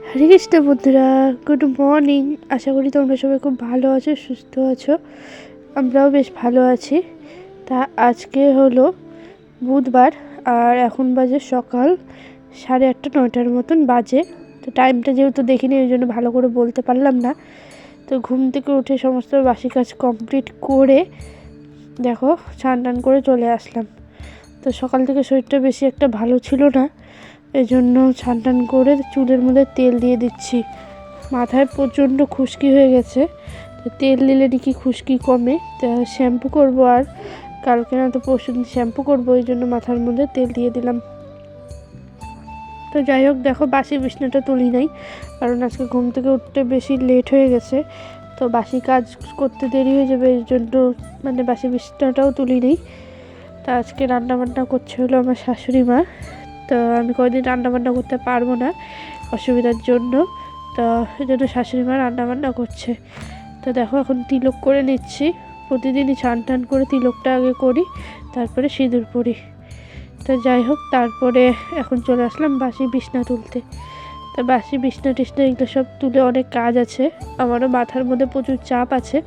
হরে কৃষ্ণ বন্ধুরা, good morning. আশা করি তোমরা সবাই খুব ভালো আছো, সুস্থ আছো। আমরাও বেশ ভালো আছি। তা আজকে হলো বুধবার, আর এখন বাজে সকাল 8:30-9টার মতন বাজে। তো টাইমটা যেহেতু দেখিনি, ওই জন্য ভালো করে বলতে পারলাম না। তো ঘুম থেকে উঠে সমস্ত বাসি কাজ কমপ্লিট করে দেখো স্নান টান করে চলে আসলাম। তো সকাল থেকে শরীরটা বেশি একটা ভালো ছিল না, এই জন্য স্নান টান করে চুলের মধ্যে তেল দিয়ে দিচ্ছি। মাথায় প্রচণ্ড খুশকি হয়ে গেছে, তো তেল দিলে নাকি খুশকি কমে। তা শ্যাম্পু করব, আর কালকে না তো পরশু দিন শ্যাম্পু করবো, এই জন্য মাথার মধ্যে তেল দিয়ে দিলাম। তো যাই হোক, দেখো বাসি বিছনাটা তুলি নাই, কারণ আজকে ঘুম থেকে উঠতে বেশি লেট হয়ে গেছে। তো বাসি কাজ করতে দেরি হয়ে যাবে, এই জন্য মানে বাসি বিছনাটাও তুলি নেই। তা আজকে রান্নাবান্না করছে হলো আমার শাশুড়ি মা। তো আমি কয়েকদিন রান্নাবান্না করতে পারবো না অসুবিধার জন্য, তো এই জন্য শাশুড়ি মা রান্নাবান্না করছে। তো দেখো এখন তিলক করে নিচ্ছি। প্রতিদিনই স্নান টান করে তিলকটা আগে করি, তারপরে সিঁদুর পরি। তো যাই হোক, তারপরে এখন চলে আসলাম বাসি বিছনা তুলতে। তো বাসি বিছনা টিছনা এগুলো সব তুলে অনেক কাজ আছে। আমারও মাথার মধ্যে প্রচুর চাপ আছে,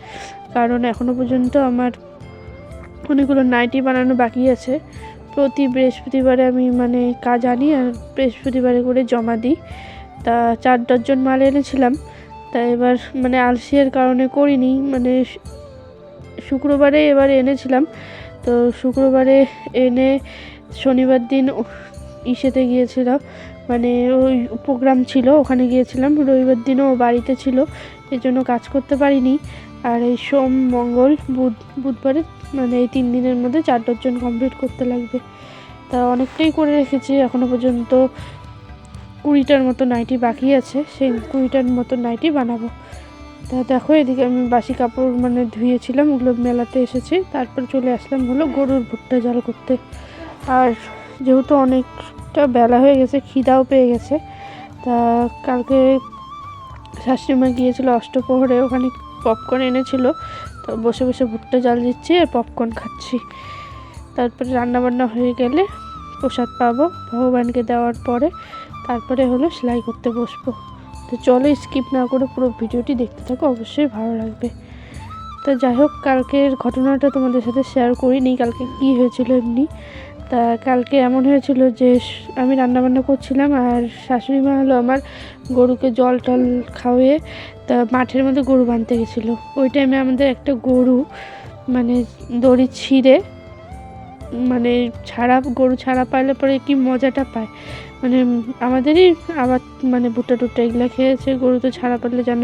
কারণ এখনও পর্যন্ত আমার অনেকগুলো নাইটি বানানো বাকি আছে। প্রতি বৃহস্পতিবারে আমি মানে কাজ আনি, আর বৃহস্পতিবারে করে জমা দিই। তা 4 ডজন মাল এনেছিলাম। তা এবার মানে আলসিয়ার কারণে করিনি, মানে শুক্রবারে এবার এনেছিলাম। তো শুক্রবারে এনে শনিবার দিন ইসেতে গিয়েছিলাম, মানে ওই প্রোগ্রাম ছিল, ওখানে গিয়েছিলাম। রবিবার দিনও বাড়িতে ছিল, এই জন্য কাজ করতে পারিনি। আর এই সোম মঙ্গল বুধবারে মানে এই 3 দিনের মধ্যে 4 ডজন কমপ্লিট করতে লাগবে। তা অনেকটাই করে রেখেছি, এখনও পর্যন্ত 20টার মতো নাইটি বাকি আছে। সেই 20টার মতো নাইটি বানাবো। তা দেখো, এদিকে আমি বাসি কাপড় মানে ধুয়েছিলাম, ওগুলো মেলাতে এসেছি। তারপর চলে আসলাম হলো গরুর ভুট্টা জাল করতে। আর যেহেতু অনেকটা বেলা হয়ে গেছে, খিদাও পেয়ে গেছে। তা কালকে শাশুড়িমা গিয়েছিলো অষ্টপ্রহরে, ওখানে পপকর্ন এনেছিল। তো বসে বসে ভুট্টা জাল দিচ্ছি আর পপকর্ন খাচ্ছি। তারপরে রান্নাবান্না হয়ে গেলে প্রসাদ পাবো ভগবানকে দেওয়ার পরে, তারপরে হলো সেলাই করতে বসবো। তো চলো স্কিপ না করে পুরো ভিডিওটি দেখতে থাকো, অবশ্যই ভালো লাগবে। তো যাই হোক, কালকের ঘটনাটা তোমাদের সাথে শেয়ার করিনি, কালকে কি হয়েছিল এমনি। তা কালকে এমন হয়েছিল যে আমি রান্নাবান্না করছিলাম, আর শাশুড়ি মা হলো আমার গরুকে জল টল খাওয়িয়ে তা মাঠের মধ্যে গরু বাঁধতে গেছিলো। ওই টাইমে আমাদের একটা গরু মানে দড়ি ছিঁড়ে মানে গরু ছাড়া পাইলে পরে কি মজাটা পায়, মানে আমাদেরই আবার মানে ভুট্টা টুট্টা এগুলো খেয়েছে। গরু তো ছাড়া পারলে যেন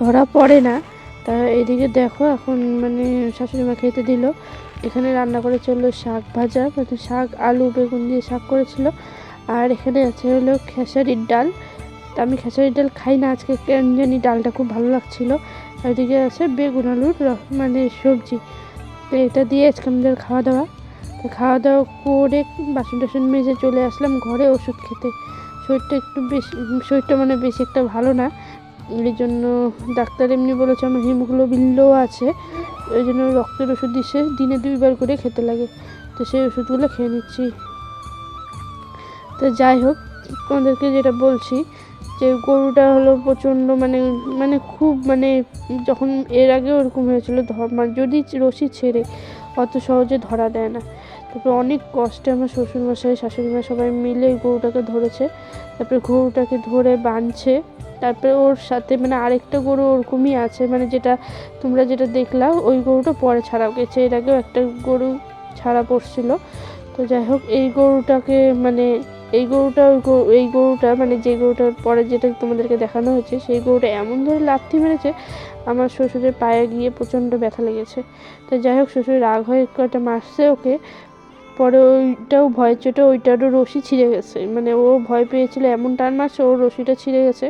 ধরা পড়ে না। তা এদিকে দেখো এখন মানে শাশুড়ি মা খেতে দিল। এখানে রান্না করে চললো শাক ভাজা, মানে শাক আলু বেগুন দিয়ে শাক করেছিল। আর এখানে আছে হলো খেসারির ডাল। তা আমি খেসারির ডাল খাই না, আজকে কেন জানি ডালটা খুব ভালো লাগছিলো। আর এদিকে আছে বেগুন আলুর মানে সবজি। তো এটা দিয়ে আজকে আমাদের খাওয়া দাওয়া। তো খাওয়া দাওয়া করে বাসন টাসন মেজে চলে আসলাম ঘরে ওষুধ খেতে। শরীরটা মানে বেশি একটা ভালো না, এই জন্য ডাক্তার এমনি বলেছে আমার হিমোগ্লোবিন লো আছে, ওই জন্য রক্তের ওষুধ দিচ্ছে, দিনে 2বার করে খেতে লাগে। তো সেই ওষুধগুলো খেয়ে নিচ্ছি। তো যাই হোক, তোমাদেরকে যেটা বলছি যে গরুটা হলো প্রচণ্ড মানে মানে খুব মানে যখন এর আগেও ওরকম হয়েছিল, যদি রশি ছেড়ে অত সহজে ধরা দেয় না। তারপরে অনেক কষ্টে আমার শ্বশুরমশাই শাশুড়িমা সবাই মিলে গরুটাকে ধরেছে। তারপরে গরুটাকে ধরে বাঁধছে। তারপরে ওর সাথে মানে আরেকটা গরু ওরকমই আছে, মানে যেটা তোমরা যেটা দেখলা ওই গরুটা পরে ছাড়া গেছে, এর আগেও একটা গরু ছাড়া পড়ছিল। তো যাই হোক, এই গরুটাকে মানে এই গরুটা মানে যে গরুটার পরে যেটা তোমাদেরকে দেখানো হয়েছে, সেই গরুটা এমন ধরে লাথি মেরেছে আমার শ্বশুরের পায়ে গিয়ে প্রচণ্ড ব্যথা লেগেছে। তো যাই হোক, শ্বশুর রাগ হয়ে কয়েকটা মারছে ওকে। পরে ওইটাও ভয় চোটে ওইটারও রশি ছিঁড়ে গেছে, মানে ও ভয় পেয়েছিল, এমন টান মারছে ওর রশিটা ছিঁড়ে গেছে।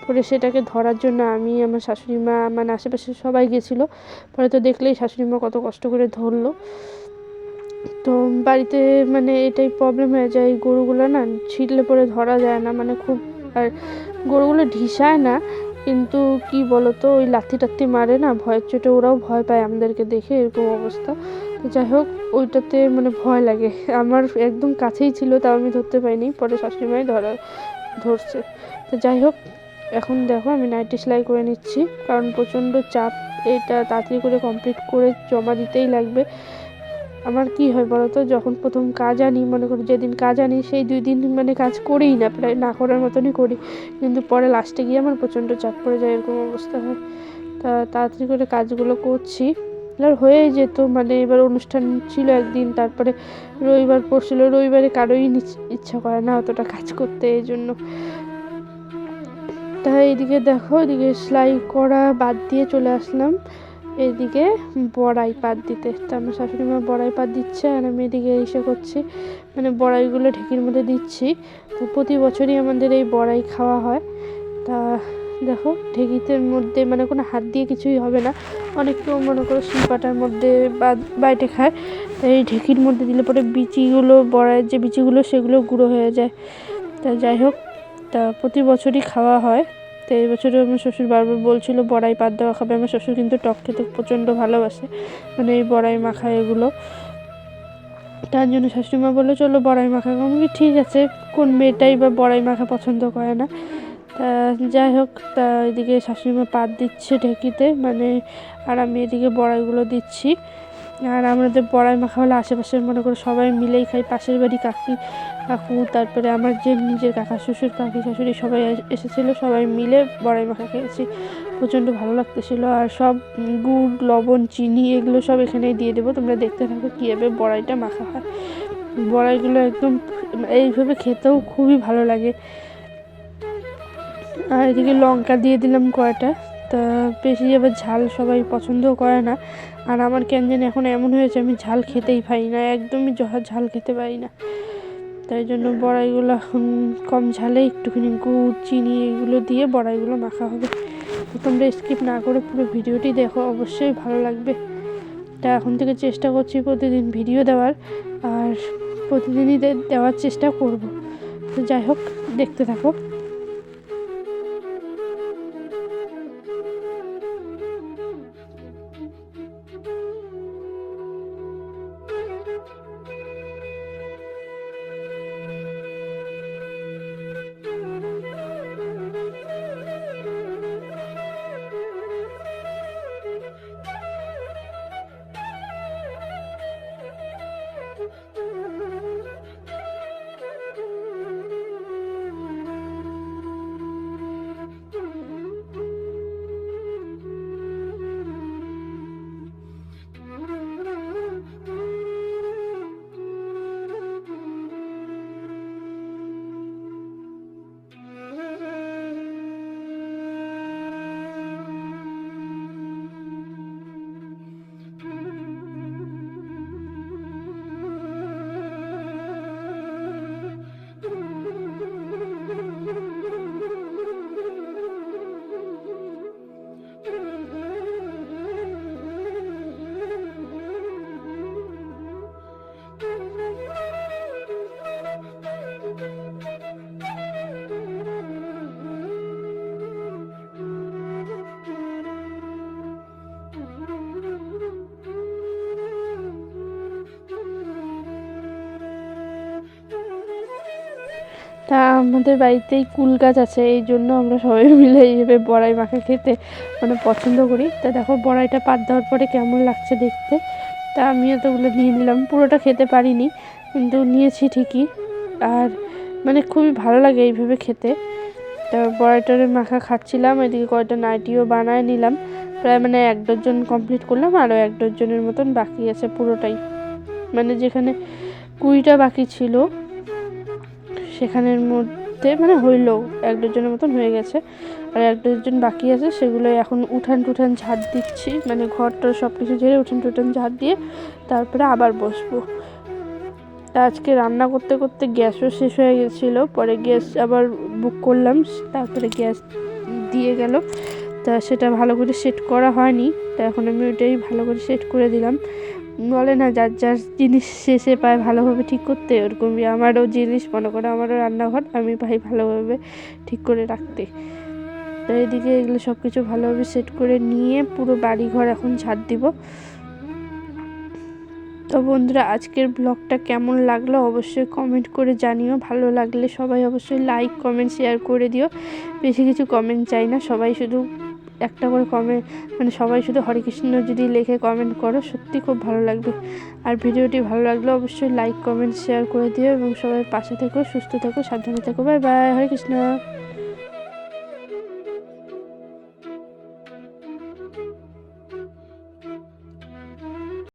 পরে সেটাকে ধরার জন্য আমি আমার শাশুড়ি মা মানে আশেপাশে সবাই গেছিলো। পরে তো দেখলেই শাশুড়ি মা কত কষ্ট করে ধরলো। তো বাড়িতে মানে এটাই প্রবলেম হয়ে যায়, গরুগুলো না ছিঁড়লে পরে ধরা যায় না, মানে খুব। আর গরুগুলো ঢিসায় না, কিন্তু কি বলতো ওই লাথি টাথি মারে না, ভয়ের চোটে ওরাও ভয় পায় আমাদেরকে দেখে, এরকম অবস্থা। তো যাই হোক, ওইটাতে মানে ভয় লাগে। আমার একদম কাছেই ছিল, তাও আমি ধরতে পাইনি, পরে শাশুড়ি মাই ধরছে। তো যাই হোক, এখন দেখো আমি নাইটি সেলাই করে নিচ্ছি, কারণ প্রচণ্ড চাপ, এটা তাড়াতাড়ি করে কমপ্লিট করে জমা দিতেই লাগবে। আমার কি হয় বলো তো, যখন প্রথম কাজ আনি, মনে করি যেদিন কাজ আনি সেই 2 দিন মানে কাজ করিই না, প্রায় না করার মতনই করি, কিন্তু পরে লাস্টে গিয়ে আমার প্রচণ্ড চাপ পড়ে যায়, এরকম অবস্থা হয়। তা তাড়াতাড়ি করে কাজগুলো করছি, আর হয়েই যেত। মানে এবার অনুষ্ঠান ছিল একদিন, তারপরে রবিবার পড়ছিল, রবিবারে কারোই ইচ্ছা করে না অতটা কাজ করতে, এই জন্য। তাই এদিকে দেখো, এদিকে সেলাই করা বাদ দিয়ে চলে আসলাম এদিকে বড়াই পাত দিতে। তা আমার শাশুড়ি মা বড়াই পাত দিচ্ছে, আর আমি এদিকে এসে করছি, মানে বড়াইগুলো ঢেকির মধ্যে দিচ্ছি। তো প্রতি বছরই আমাদের এই বড়াই খাওয়া হয়। তা দেখো ঢেকিতে মধ্যে মানে কোনো হাত দিয়ে কিছুই হবে না, অনেকেও মনে করো শিলপাটার মধ্যে বা বাইটে খায়, তাই এই ঢেকির মধ্যে দিলে পরে বিচিগুলো, বড়াইয়ের যে বিচিগুলো সেগুলো গুঁড়ো হয়ে যায়। তা যাই হোক, তা প্রতি বছরই খাওয়া হয়। তো এই বছরও আমার শ্বশুর বারবার বলছিল বড়াই পাত দেওয়া খাবে। আমার শ্বশুর কিন্তু টক খেতে প্রচণ্ড ভালোবাসে, মানে এই বড়াই মাখা এগুলো। তার জন্য শাশুড়িমা বললো চলো বড়াই মাখা। আমি ঠিক আছে, কোন মেয়েটাই বা বড়াই মাখা পছন্দ করে না। তা যাই হোক, তা এদিকে শাশুড়িমা পাত দিচ্ছে ঢেকিতে, মানে আর আমি এদিকে বড়াইগুলো দিচ্ছি। আর আমাদের বড়াই মাখা হলে আশেপাশের মনে করে সবাই মিলেই খাই, পাশের বাড়ি কাকু, তারপরে আমার যে নিজের কাকা শ্বশুর, কাকি শাশুড়ি সবাই এসেছিলো, সবাই মিলে বড়াই মাখা খেয়েছি, প্রচণ্ড ভালো লাগতেছিল। আর সব গুড়, লবণ, চিনি এগুলো সব এখানেই দিয়ে দেবো, তোমরা দেখতে থাকো কীভাবে বড়াইটা মাখা হয়। বড়াইগুলো একদম এইভাবে খেতেও খুবই ভালো লাগে। আর এদিকে লঙ্কা দিয়ে দিলাম কয়টা, তা বেশি আবার ঝাল সবাই পছন্দও করে না। আর আমার কেন জানি এখন এমন হয়েছে, আমি ঝাল খেতেই পারি না, একদমই ঝাল খেতে পারি না। তাই জন্য বড়াইগুলো এখন কম ঝালে একটুখানি গুড়, চিনি এগুলো দিয়ে বড়াইগুলো মাখা হবে। তোমরা স্কিপ না করে পুরো ভিডিওটি দেখো, অবশ্যই ভালো লাগবে। তা এখন থেকে চেষ্টা করছি প্রতিদিন ভিডিও দেওয়ার, আর প্রতিদিনই দেওয়ার চেষ্টা করব। তো যাই হোক, দেখতে থাকো। তা আমাদের বাড়িতেই কুল গাছ আছে, এই জন্য আমরা সবাই মিলে এইভাবে বড়াই মাখা খেতে মানে পছন্দ করি। তা দেখো বড়াইটা পাত দেওয়ার পরে কেমন লাগছে দেখতে। তা আমিও তো ওগুলো নিয়ে নিলাম, পুরোটা খেতে পারিনি কিন্তু নিয়েছি ঠিকই। আর মানে খুবই ভালো লাগে এইভাবে খেতে। তা বড়াইটারে মাখা খাচ্ছিলাম, এদিকে কয়েকটা নাইটিও বানায় নিলাম, প্রায় মানে 1 ডজন কমপ্লিট করলাম, আরও 1 ডজনের মতন বাকি আছে পুরোটাই। মানে যেখানে 20টা বাকি ছিল সেখানের মধ্যে মানে হইল 1 ডজনের মতন হয়ে গেছে, আর 1 ডজন বাকি আছে, সেগুলো এখন উঠান টুঠান ঝাড় দিচ্ছি, মানে ঘরটার সব কিছু ঝেড়ে উঠান টুঠান ঝাড় দিয়ে তারপরে আবার বসবো। তা আজকে রান্না করতে করতে গ্যাসও শেষ হয়ে গেছিলো, পরে গ্যাস আবার বুক করলাম, তারপরে গ্যাস দিয়ে গেল। তা সেটা ভালো করে সেট করা হয়নি, তা এখন আমি ওইটাই ভালো করে সেট করে দিলাম। বলে না যার যার জিনিস শেষে পায় ভালোভাবে ঠিক করতে, ওরকমই আমারও জিনিস, মনে করো আমারও রান্নাঘর আমি পাই ভালোভাবে ঠিক করে রাখতে। তো এদিকে এগুলো সব কিছু ভালোভাবে সেট করে নিয়ে পুরো বাড়িঘর এখন ঝাড় দিব। তো তো বন্ধুরা, আজকের ব্লগটা কেমন লাগলো অবশ্যই কমেন্ট করে জানিও। ভালো লাগলে সবাই অবশ্যই লাইক কমেন্ট শেয়ার করে দিও। বেশি কিছু কমেন্ট চাই না, সবাই শুধু একটা করে কমেন্ট, মানে সবাই শুধু হরে কৃষ্ণ যদি লিখে কমেন্ট করো সত্যি খুব ভালো লাগবে। আর ভিডিওটি ভালো লাগলে অবশ্যই লাইক কমেন্ট শেয়ার করে দিও এবং সবাই পাশে থেকো, সুস্থ থেকো, সাবধানে থেকো। বাই বাই, হরে কৃষ্ণ।